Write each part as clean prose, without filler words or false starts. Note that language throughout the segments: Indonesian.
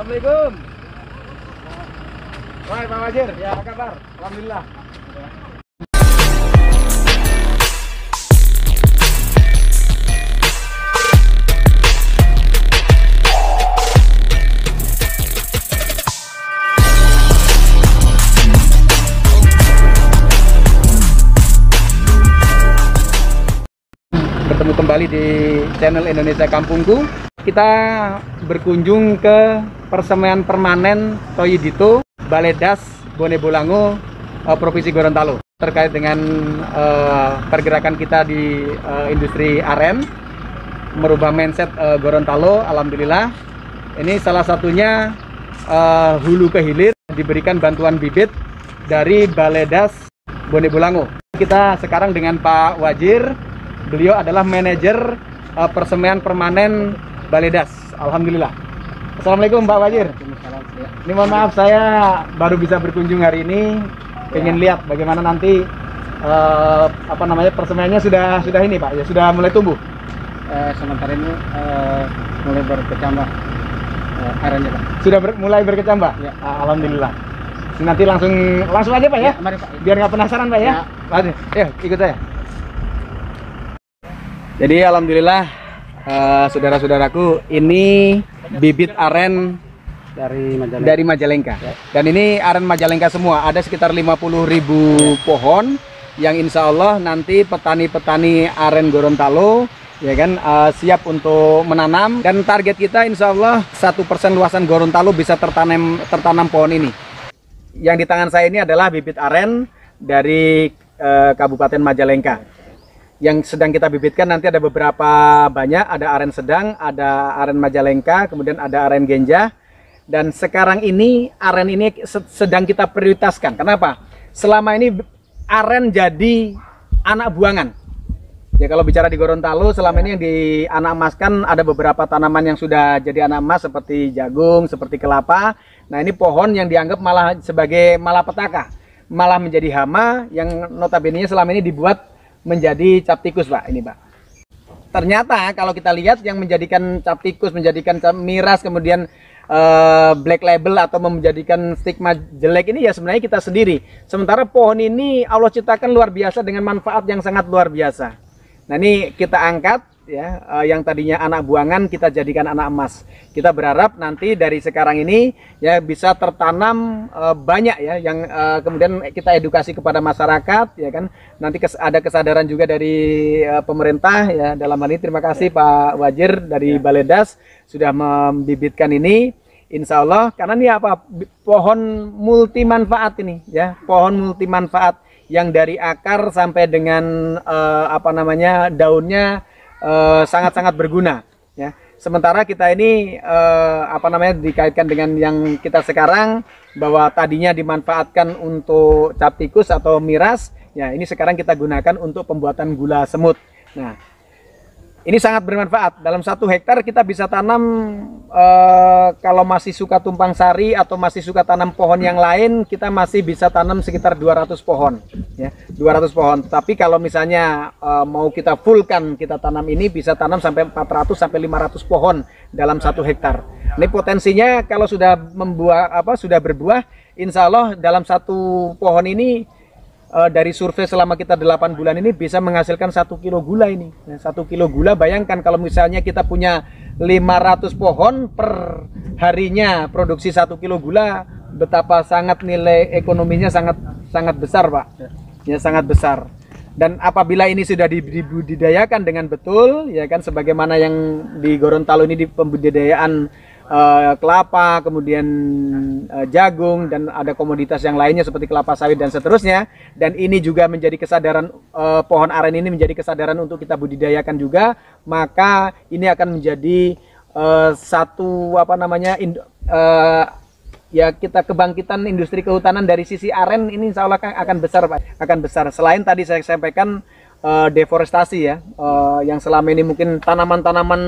Assalamualaikum. Wah, Pak Wajir, ya apa kabar? Alhamdulillah. Bertemu kembali di channel Indonesia Kampungku. Kita berkunjung ke persemaian permanen Toyidito, Balai Das, Bone Bolango, Provinsi Gorontalo, terkait dengan pergerakan kita di industri aren, merubah mindset Gorontalo. Alhamdulillah, ini salah satunya hulu ke hilir diberikan bantuan bibit dari Balai Das Bone Bolango. Kita sekarang dengan Pak Wajir. Beliau adalah manajer persemaian permanen Balai Das. Alhamdulillah. Assalamualaikum Pak Wajir. Ini mohon maaf, saya baru bisa berkunjung hari ini. Pengen lihat bagaimana nanti persemaiannya sudah ini Pak, ya sudah mulai tumbuh. Sementara ini mulai berkecambah arennya Pak. Sudah mulai berkecambah. Ya. Alhamdulillah. Nanti langsung aja Pak ya. Mari Pak. Biar nggak penasaran Pak ya. Ya, ikut saya. Jadi alhamdulillah saudara-saudaraku, ini bibit aren dari Majalengka. Ya. Dan ini aren Majalengka semua, ada sekitar 50.000 pohon yang insya Allah nanti petani-petani aren Gorontalo ya kan siap untuk menanam, dan target kita insya Allah 1% luasan Gorontalo bisa tertanam pohon ini. Yang di tangan saya ini adalah bibit aren dari Kabupaten Majalengka. Yang sedang kita bibitkan nanti ada beberapa banyak, ada aren sedang, ada aren Majalengka, kemudian ada aren Genja. Dan sekarang ini aren ini sedang kita prioritaskan. Kenapa? Selama ini aren jadi anak buangan. Ya kalau bicara di Gorontalo selama ini yang di anak emaskan ada beberapa tanaman yang sudah jadi anak emas seperti jagung, seperti kelapa. Nah ini pohon yang dianggap malah sebagai malapetaka, malah menjadi hama yang notabene selama ini dibuat menjadi cap tikus Pak, ini Pak. Ternyata kalau kita lihat yang menjadikan cap tikus, menjadikan miras, kemudian black label atau menjadikan stigma jelek ini ya sebenarnya kita sendiri. Sementara pohon ini Allah ciptakan luar biasa dengan manfaat yang sangat luar biasa. Nah ini kita angkat ya, yang tadinya anak buangan kita jadikan anak emas. Kita berharap nanti dari sekarang ini ya bisa tertanam banyak ya, yang kemudian kita edukasi kepada masyarakat ya kan. Nanti ada kesadaran juga dari pemerintah ya. Dalam hal ini terima kasih Pak Wajir dari Balai Das sudah membibitkan ini. Insya Allah karena ini apa, pohon multi manfaat ini ya, pohon multi manfaat yang dari akar sampai dengan daunnya sangat-sangat berguna ya. Sementara kita ini dikaitkan dengan yang kita sekarang, bahwa tadinya dimanfaatkan untuk cap tikus atau miras ya, ini sekarang kita gunakan untuk pembuatan gula semut. Nah ini sangat bermanfaat. Dalam 1 hektar kita bisa tanam kalau masih suka tumpang sari atau masih suka tanam pohon yang lain, kita masih bisa tanam sekitar 200 pohon ya, 200 pohon. Tapi kalau misalnya mau kita fullkan, kita tanam ini bisa tanam sampai 400 sampai 500 pohon dalam 1 hektar. Ini potensinya kalau sudah sudah berbuah, insya Allah dalam 1 pohon ini dari survei selama kita 8 bulan ini bisa menghasilkan 1 kilo gula ini. 1 kilo gula, bayangkan kalau misalnya kita punya 500 pohon per harinya produksi 1 kilo gula, betapa sangat nilai ekonominya sangat besar Pak. Ya sangat besar. Dan apabila ini sudah dibudidayakan dengan betul ya kan, sebagaimana yang di Gorontalo ini di pembudidayaan kelapa, kemudian jagung, dan ada komoditas yang lainnya seperti kelapa sawit dan seterusnya. Dan ini juga menjadi kesadaran, pohon aren ini menjadi kesadaran untuk kita budidayakan juga, maka ini akan menjadi satu ya kita kebangkitan industri kehutanan dari sisi aren ini insya Allah akan besar Pak, akan besar. Selain tadi saya sampaikan deforestasi ya, yang selama ini mungkin tanaman-tanaman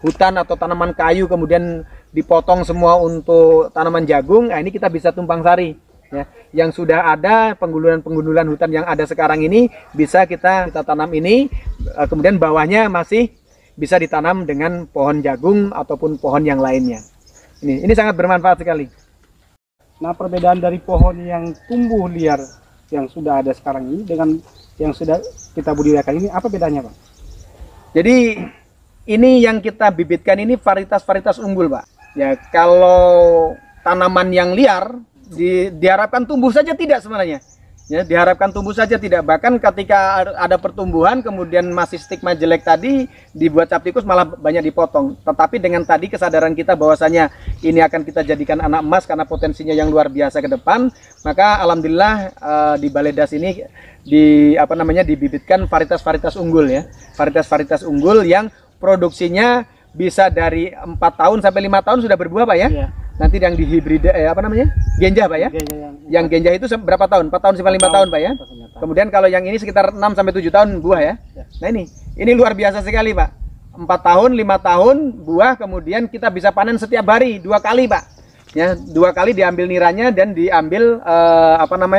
hutan atau tanaman kayu kemudian dipotong semua untuk tanaman jagung. Nah, ini kita bisa tumpang sari ya, yang sudah ada penggundulan hutan yang ada sekarang ini bisa kita tanam ini, kemudian bawahnya masih bisa ditanam dengan pohon jagung ataupun pohon yang lainnya. Ini sangat bermanfaat sekali. Nah, perbedaan dari pohon yang tumbuh liar yang sudah ada sekarang ini dengan yang sudah kita budidayakan ini, apa bedanya, Pak? Jadi ini yang kita bibitkan ini varietas-varietas unggul, Pak. Ya, kalau tanaman yang liar diharapkan tumbuh saja tidak sebenarnya. Ya, diharapkan tumbuh saja tidak. Bahkan ketika ada pertumbuhan kemudian masih stigma jelek tadi dibuat cap tikus malah banyak dipotong. Tetapi dengan tadi kesadaran kita bahwasanya ini akan kita jadikan anak emas karena potensinya yang luar biasa ke depan, maka alhamdulillah di Balai Das ini dibibitkan varietas-varietas unggul ya. Varietas-varietas unggul yang produksinya bisa dari 4 tahun sampai 5 tahun sudah berbuah, Pak ya. Iya. Nanti yang dihibrida genjah, Pak ya. Yang genjah itu berapa tahun? 4 tahun sampai 5 tahun, Pak ya. Kemudian kalau yang ini sekitar 6 sampai 7 tahun buah ya. Nah ini luar biasa sekali, Pak. 4 tahun, 5 tahun buah, kemudian kita bisa panen setiap hari 2 kali, Pak. Ya, 2 kali diambil niranya dan diambil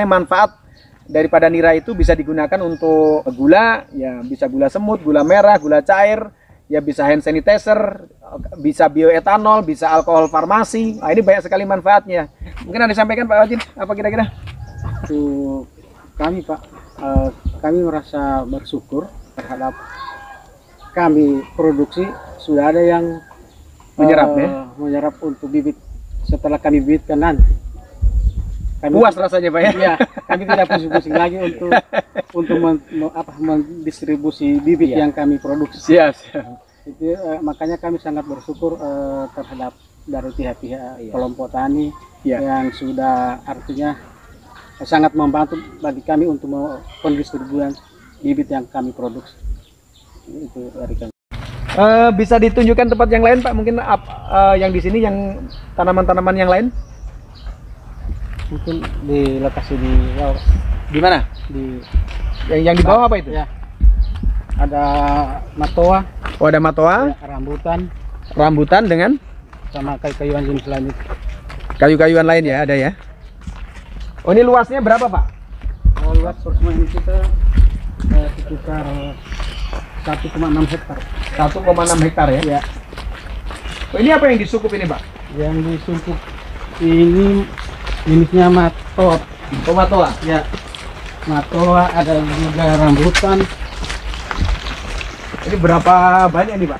manfaat daripada nira itu bisa digunakan untuk gula, ya bisa gula semut, gula merah, gula cair. Ya bisa hand sanitizer, bisa bioetanol, bisa alkohol farmasi. Nah, ini banyak sekali manfaatnya. Mungkin ada disampaikan Pak Wajin, apa kira-kira? Kami Pak, kami merasa bersyukur terhadap kami produksi sudah ada yang menyerap untuk bibit setelah kami bibitkan nanti. Puas rasanya, Pak ya? Iya, kami tidak pusing-pusing lagi untuk mendistribusi bibit yang kami produksi. Siap. Itu makanya kami sangat bersyukur terhadap dari pihak-pihak kelompok tani yang sudah artinya sangat membantu bagi kami untuk pendistribusian bibit yang kami produksi. Itu dari kami. Bisa ditunjukkan tempat yang lain, Pak? Mungkin yang di sini yang tanaman-tanaman yang lain? Mungkin di lokasi di bawah. Di mana? Yang di bawah apa itu? Ya. Ada matoa. Oh, ada matoa. Ya, rambutan. Rambutan dengan sama kayu-kayuan jenis lain itu. Kayu-kayuan lain ya, ada ya. Oh, ini luasnya berapa, Pak? Oh, luas semua ini kita sekitar 1,6 hektar. 1,6 hektar ya? Ya. Oh, ini apa yang disukup ini, Pak? Yang disukup ini jenisnya matoa. Oh, matoa? Ya. Matoa, ada juga rambutan. Ini berapa banyak nih, Pak?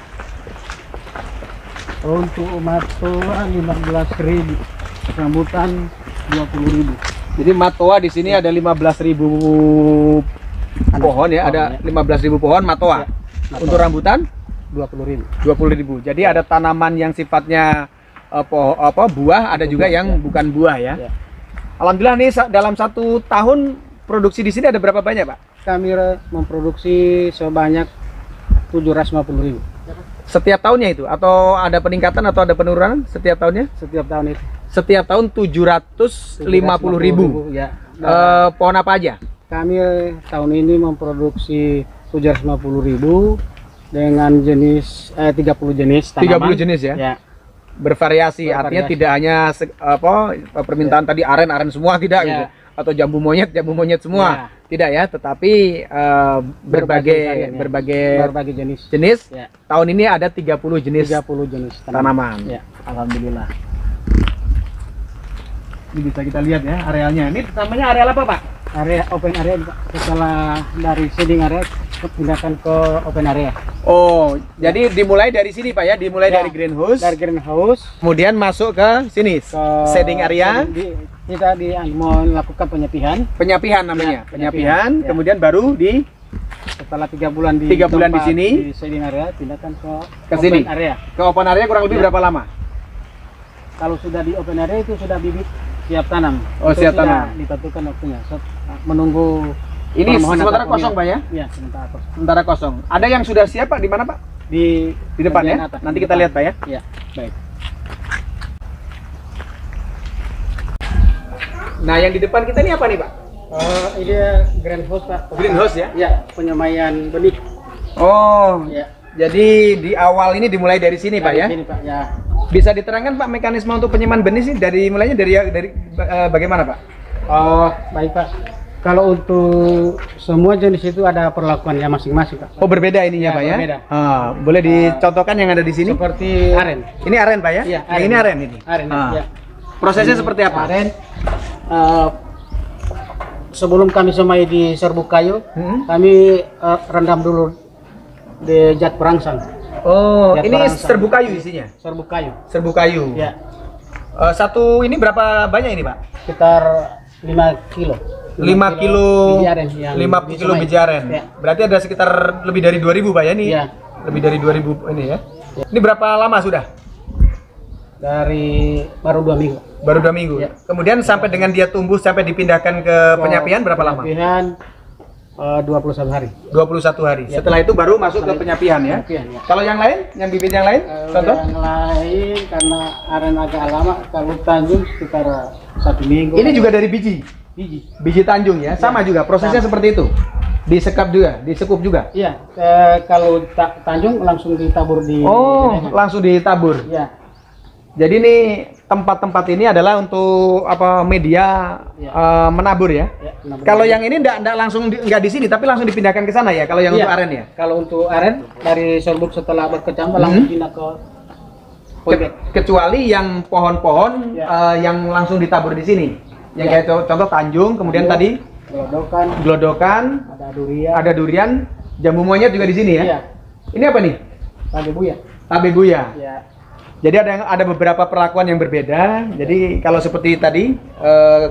Untuk matoa 15.000, rambutan 20.000. Jadi matoa di sini ada 15.000 pohon ya, ada 15.000 pohon matoa. Ya, matoa. Untuk rambutan 20.000. 20.000. Jadi ada tanaman yang sifatnya buah, ada juga yang bukan buah ya. Alhamdulillah nih dalam 1 tahun produksi di sini ada berapa banyak, Pak? Kami memproduksi sebanyak 750.000. Setiap tahunnya itu atau ada peningkatan atau ada penurunan setiap tahunnya? Setiap tahun itu. Setiap tahun 750.000. Ya. Pohon apa aja? Kami tahun ini memproduksi 750.000 dengan jenis 30 jenis tanaman. 30 jenis ya? Ya. Bervariasi, artinya tidak hanya permintaan tadi aren semua tidak gitu, atau jambu monyet semua tidak ya, tetapi berbagai jenis. Ya. Tahun ini ada 30 jenis tanaman. Ya. Alhamdulillah. Ini bisa kita lihat ya arealnya. Ini namanya areal apa, Pak? Area open area, setelah dari seeding area pindahkan ke open area. Oh, jadi dimulai dari sini, Pak ya, dimulai dari greenhouse. Dari greenhouse, kemudian masuk ke sini, ke seeding area. Kita mau melakukan penyapihan. Penyapihan namanya, penyapihan. Kemudian baru setelah 3 bulan di sini, di seeding area, pindahkan ke sini. Open area. Ke open area kurang lebih berapa lama? Kalau sudah di open area itu sudah bibit siap tanam. Oh, siap tanam. Ditentukan waktunya. Menunggu. Ini sementara kosong, Pak ya? Iya, sementara kosong. Sementara kosong. Ada yang sudah siap, Pak? Di mana, Pak? Di depan ya? Atas. Nanti kita lihat, Pak ya? Iya. Baik. Nah, yang di depan kita ini apa nih, Pak? Ini greenhouse, Pak. Greenhouse ya? Iya, penyemaian benih. Oh. Ya. Jadi di awal ini dimulai dari sini, Pak ya? Sini, Pak. Ya. Bisa diterangkan, Pak, mekanisme untuk penyemaian benih sih mulainya dari bagaimana, Pak? Oh, baik, Pak. Kalau untuk semua jenis itu ada perlakuannya masing-masing, Pak. Oh, berbeda ininya, Ya, Pak ya? berbeda. Boleh dicontohkan yang ada di sini? Seperti aren. Ini aren, Pak ya? Iya, Yang ini aren ini. Aren, ya. Prosesnya Ini seperti apa? Aren. Sebelum kami semai di serbuk kayu, kami rendam dulu di zat perangsang. Oh, Zat ini perangsang. serbuk kayu isinya? Serbuk kayu. Serbuk kayu. Ya, Satu ini berapa banyak ini, Pak? sekitar 5 kilo. 5 kilo biji aren yang 5 kilo disemai. biji aren. Ya. Berarti ada sekitar lebih dari 2000, Pak ya ini? Iya. Lebih dari 2000 ini ya. Ini berapa lama sudah? Dari baru 2 minggu. Baru 2 minggu. Ya. Kemudian sampai dengan dia tumbuh sampai dipindahkan ke penyapian berapa lama? Penyapian 21 hari. 21 hari. Ya. Setelah itu baru masuk ke penyapian ya. Penyapian, ya. Kalau yang lain, yang bibit yang lain? Contoh? Yang lain karena aren agak lama, kalau Tanjung sekitar 1 minggu. Ini juga dari biji. Biji Tanjung ya. Sama juga prosesnya seperti itu. Disekap juga, disekup juga. Iya, kalau Tanjung langsung ditabur di. Langsung ditabur. Iya. Jadi ini tempat-tempat ini adalah untuk apa media menabur ya. Kalau yang ini enggak langsung enggak di sini tapi langsung dipindahkan ke sana ya kalau yang untuk aren ya. Kalau untuk aren dari serbuk setelah berkecambah langsung pindah ke kecuali yang pohon-pohon yang langsung ditabur di sini. Yang kayak contoh Tanjung, kemudian tadi Glodokan, ada durian, jambu monyet juga di sini ya. Iya. Ini apa nih? Tabe buya. Iya. Jadi ada beberapa perlakuan yang berbeda. Jadi kalau seperti tadi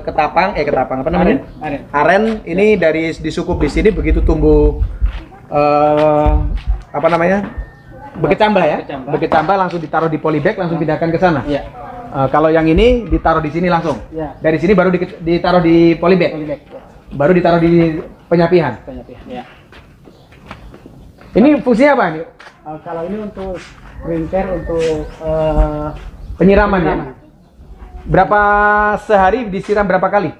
ketapang apa namanya? Aren ini dari disukup di sini begitu tumbuh apa namanya? Berkecambah ya. Berkecambah langsung ditaruh di polybag langsung pindahkan ke sana. Iya. Kalau yang ini ditaruh di sini langsung. Iya. Dari sini baru ditaruh di polybag. Baru ditaruh di penyapian. Ya. Ini fungsinya apa nih? Kalau ini untuk winter untuk penyiraman ya. Berapa sehari disiram berapa kali?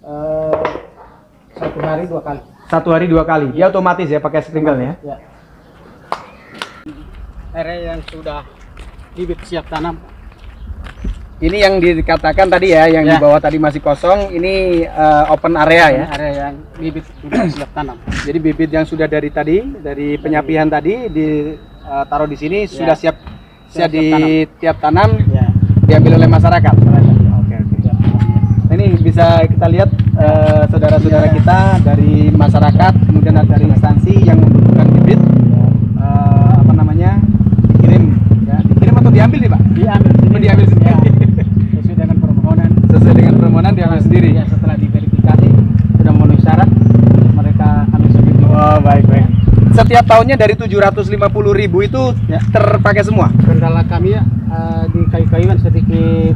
1 hari 2 kali. 1 hari 2 kali. Dia otomatis ya pakai sprinkle ya. Ya. Area yang sudah bibit siap tanam. Ini yang dikatakan tadi ya, yang di bawah tadi masih kosong. Ini open area ya. Area yang bibit sudah siap tanam. Jadi bibit yang sudah dari penyapian tadi ditaruh di sini sudah siap tiap tanam diambil oleh masyarakat. Oke. Ini bisa kita lihat saudara-saudara kita dari masyarakat, kemudian ada dari instansi yang membutuhkan bibit apa namanya dikirim atau diambil nih Pak? Diambil sendiri. Sesuai dengan permohonan diambil sendiri. Ya, setelah diverifikasi sudah memenuhi syarat mereka ambil sendiri. Oh baik. Setiap tahunnya dari 750.000 itu terpakai semua. Kendala kami di kayu-kayuan sedikit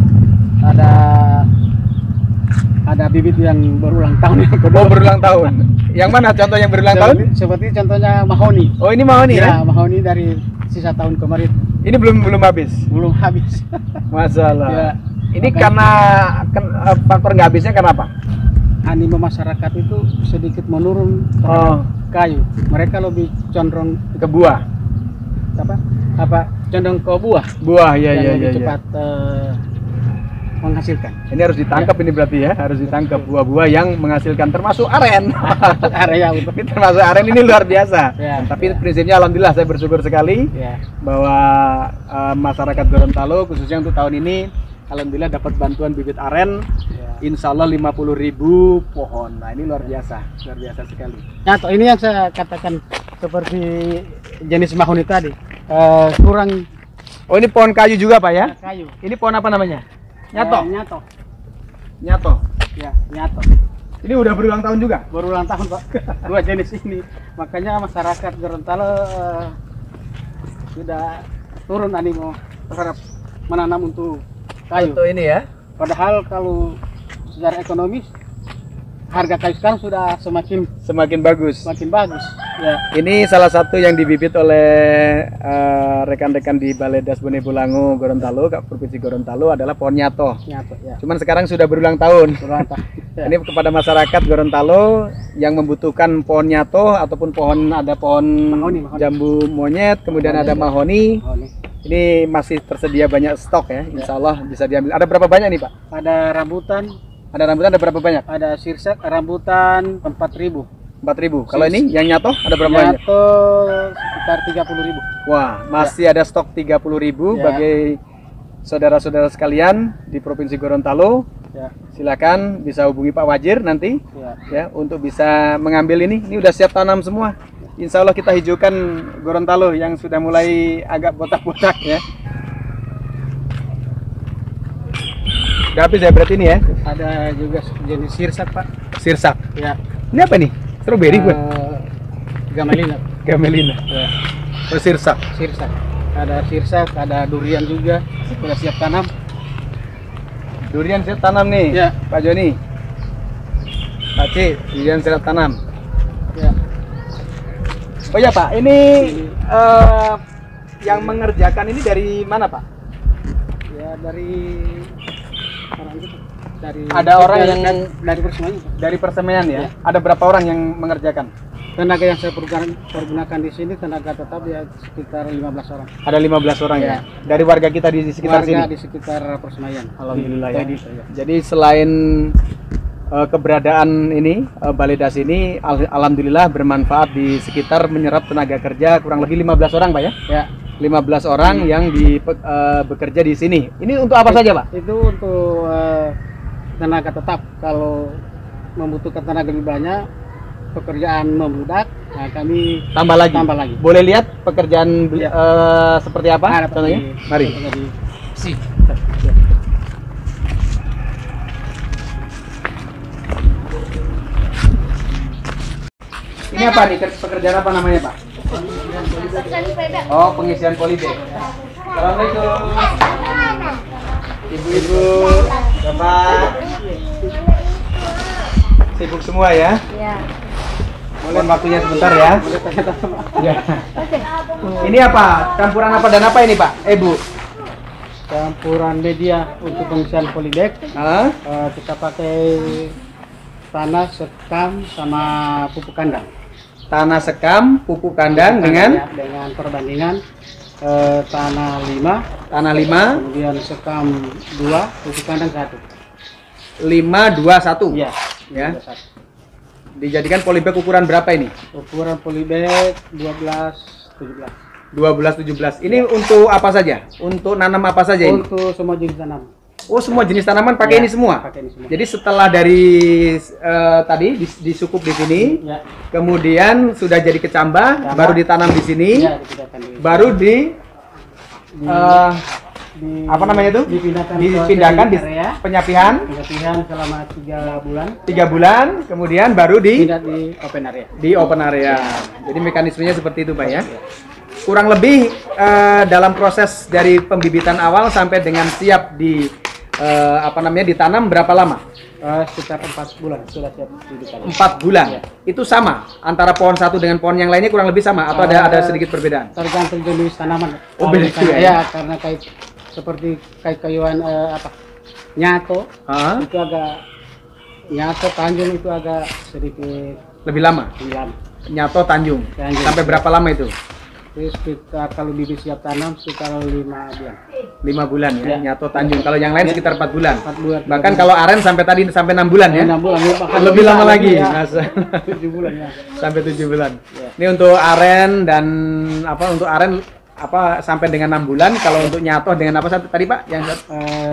ada bibit yang berulang tahun. Berulang tahun. Yang mana contoh yang berulang tahun? Seperti contohnya mahoni. Oh ini mahoni ya? Mahoni dari sisa tahun kemarin. Ini belum habis. Belum habis. Masalah. Ya, ini karena faktor nggak habisnya kenapa? Animo masyarakat itu sedikit menurun terhadap kayu. Mereka lebih condong ke buah. Condong ke buah. Ya. Lebih cepat menghasilkan. Ini harus ditangkap ini berarti ya, harus ditangkap buah-buah yang menghasilkan termasuk aren. Area untuk ini termasuk aren ini luar biasa. Tapi ya. prinsipnya alhamdulillah saya bersyukur sekali bahwa masyarakat Gorontalo khususnya untuk tahun ini alhamdulillah dapat bantuan bibit aren. Insya Allah 50.000 pohon. Nah ini luar biasa sekali. Nah, ini yang saya katakan seperti jenis mahoni tadi kurang. Oh ini pohon kayu juga Pak ya? Kayu. Ini pohon apa namanya? Nyato. Ya, nyato. Ini udah berulang tahun juga? Berulang tahun Pak. 2 jenis ini. Makanya masyarakat Gorontalo sudah turun animo terhadap menanam untuk kayu. Untuk ini ya. Padahal kalau secara ekonomis harga kayu sekarang sudah semakin bagus. Ya. Ini salah satu yang dibibit oleh rekan-rekan di Balai Das Bone Bolango Gorontalo, Provinsi Gorontalo adalah pohon nyato. Ya. Cuman sekarang sudah berulang tahun. Ya. Ini kepada masyarakat Gorontalo yang membutuhkan pohon nyato ataupun pohon mahoni. Jambu monyet, kemudian ada mahoni. Ini masih tersedia banyak stok ya. Insya Allah bisa diambil. Ada berapa banyak nih Pak? Ada rambutan, Ada rambutan ada berapa banyak? Ada sirsak rambutan 4.000. 4.000. Kalau ini yang nyato ada berapa banyak? Nyato sekitar 30.000. Wah, masih ada stok 30.000 bagi saudara-saudara sekalian di Provinsi Gorontalo. Ya. Silakan bisa hubungi Pak Wajir nanti ya untuk bisa mengambil ini. Ini udah siap tanam semua. Insya Allah kita hijaukan Gorontalo yang sudah mulai agak botak-botak ya. Udah habis ya berarti ini ya? Ada juga jenis sirsak, Pak. Sirsak. Ya. Ini apa nih? Strawberry buat? Gamelina. Gamelina. Ya. Oh, sirsak. Sirsak. Ada sirsak, ada durian juga. Sudah siap tanam. Durian siap tanam nih, ya. Pak Joni. Pak C, durian siap tanam. Ya. Oh ya Pak, ini yang mengerjakan ini dari mana Pak? Ya dari orang itu. Ada orang yang dari persemaian. Dari persemaian ya? Ada berapa orang yang mengerjakan? Tenaga yang saya pergunakan di sini tenaga tetap ya sekitar 15 orang. Ada 15 orang ya? Dari warga kita di sekitar sini? Di sekitar persemaian. Alhamdulillah ya. Jadi selain keberadaan ini Balai Das ini alhamdulillah bermanfaat di sekitar, menyerap tenaga kerja kurang lebih 15 orang Pak ya? Ya. 15 orang yang bekerja di sini. Ini untuk apa saja Pak? Itu untuk tenaga tetap. Kalau membutuhkan tenaga lebih banyak, pekerjaan membludak, nah kami tambah lagi. Boleh lihat pekerjaan seperti apa? Contohnya? Mari. Si. Ini apa nih? Pekerjaan apa namanya Pak? Oh, pengisian polybag. Assalamualaikum. Ibu-ibu, Bapak. Sibuk semua ya? Iya. Mohon waktunya sebentar ya. Ya. Ini apa? Campuran apa dan apa ini Pak? Bu? Campuran media untuk pengisian polybag. Kita pakai tanah sekam sama pupuk kandang. Tanah sekam, pupuk kandang dengan perbandingan tanah 5, kemudian sekam 2, pupuk kandang 1. 5, 2, 1. Iya. Ya. Dijadikan polybag ukuran berapa ini? Ukuran polybag 12, 17. 17. Ini untuk apa saja? Untuk nanam apa saja ini? Untuk semua jenis tanaman. Oh, semua jenis tanaman pakai ini semua? Pakai ini semua. Jadi setelah dari tadi disukup di sini, kemudian sudah jadi kecambah, baru ditanam di sini, baru apa namanya itu? Dipindahkan di penyapihan selama 3 bulan. 3 bulan, kemudian baru di open area. Di open area. Jadi mekanismenya seperti itu Pak ya. Kurang lebih dalam proses dari pembibitan awal sampai dengan siap ditanam berapa lama? Sekitar 4 bulan sudah siap ditanam. 4 bulan. Ya. Itu sama antara pohon satu dengan pohon yang lainnya kurang lebih sama atau ada sedikit perbedaan? Tergantung jenis tanaman. Oh, beda ya, karena seperti kayuan nyato itu agak nyato Tanjung itu agak sedikit lebih lama. Nyato Tanjung. Sampai berapa lama itu? Sekitar kalau bibit siap tanam sekitar 5 bulan. 5 bulan ya, Nyato Tanjung. Kalau yang lain sekitar 4 bulan. 4 bulan. Bahkan kalau aren sampai 6 bulan ya. 6 bulan. Lebih lama lagi. Ya. 7 bulan ya. Sampai 7 bulan. Ya. Ini untuk aren dan untuk aren sampai dengan 6 bulan. Kalau untuk Nyato dengan apa tadi Pak? Yang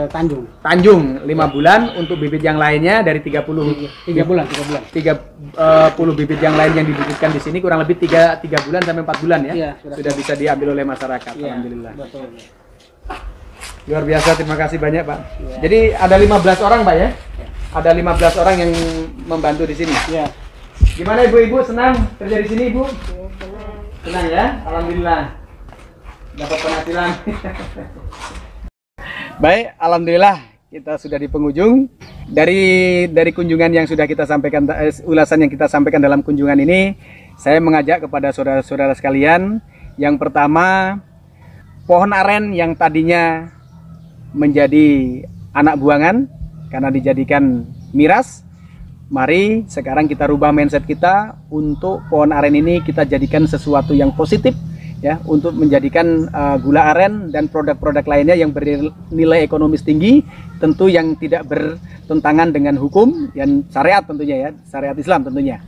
Tanjung. Tanjung 5 bulan. Untuk bibit yang lainnya dari 3 bulan. 30 bibit yang lain yang dibibitkan di sini kurang lebih 3 bulan sampai 4 bulan ya. Ya sudah bisa diambil oleh masyarakat. Ya, alhamdulillah. Betul. Luar biasa, terima kasih banyak Pak. Ya. Jadi ada 15 orang Pak ya? Ada 15 orang yang membantu di sini. Ya. Gimana ibu-ibu, senang kerja di sini Ibu? Senang ya? Alhamdulillah. Dapat penghasilan. Baik, alhamdulillah kita sudah di penghujung dari kunjungan yang sudah kita sampaikan, ulasan yang kita sampaikan dalam kunjungan ini. Saya mengajak kepada saudara-saudara sekalian, yang pertama, pohon aren yang tadinya menjadi anak buangan karena dijadikan miras, mari sekarang kita rubah mindset kita untuk pohon aren ini kita jadikan sesuatu yang positif, ya untuk menjadikan gula aren dan produk-produk lainnya yang bernilai ekonomis tinggi, tentu yang tidak bertentangan dengan hukum dan syariat tentunya ya, syariat Islam tentunya,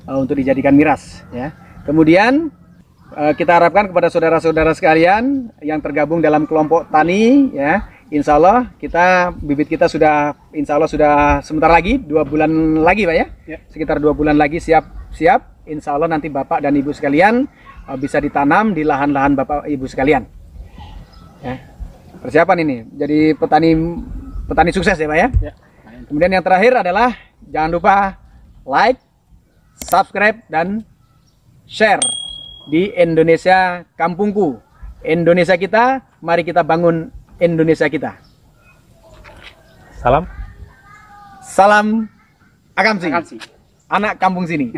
untuk dijadikan miras ya. Kemudian kita harapkan kepada saudara-saudara sekalian yang tergabung dalam kelompok tani ya, insya Allah bibit kita sudah insya Allah sudah sebentar lagi 2 bulan lagi Pak ya, sekitar 2 bulan lagi siap insya Allah nanti Bapak dan Ibu sekalian bisa ditanam di lahan-lahan Bapak Ibu sekalian ya. Persiapan ini jadi petani sukses ya Pak ya. Kemudian yang terakhir adalah jangan lupa like, subscribe dan share di Indonesia Kampungku. Indonesia kita, mari kita bangun Indonesia kita. Salam Akamsi, anak kampung sini.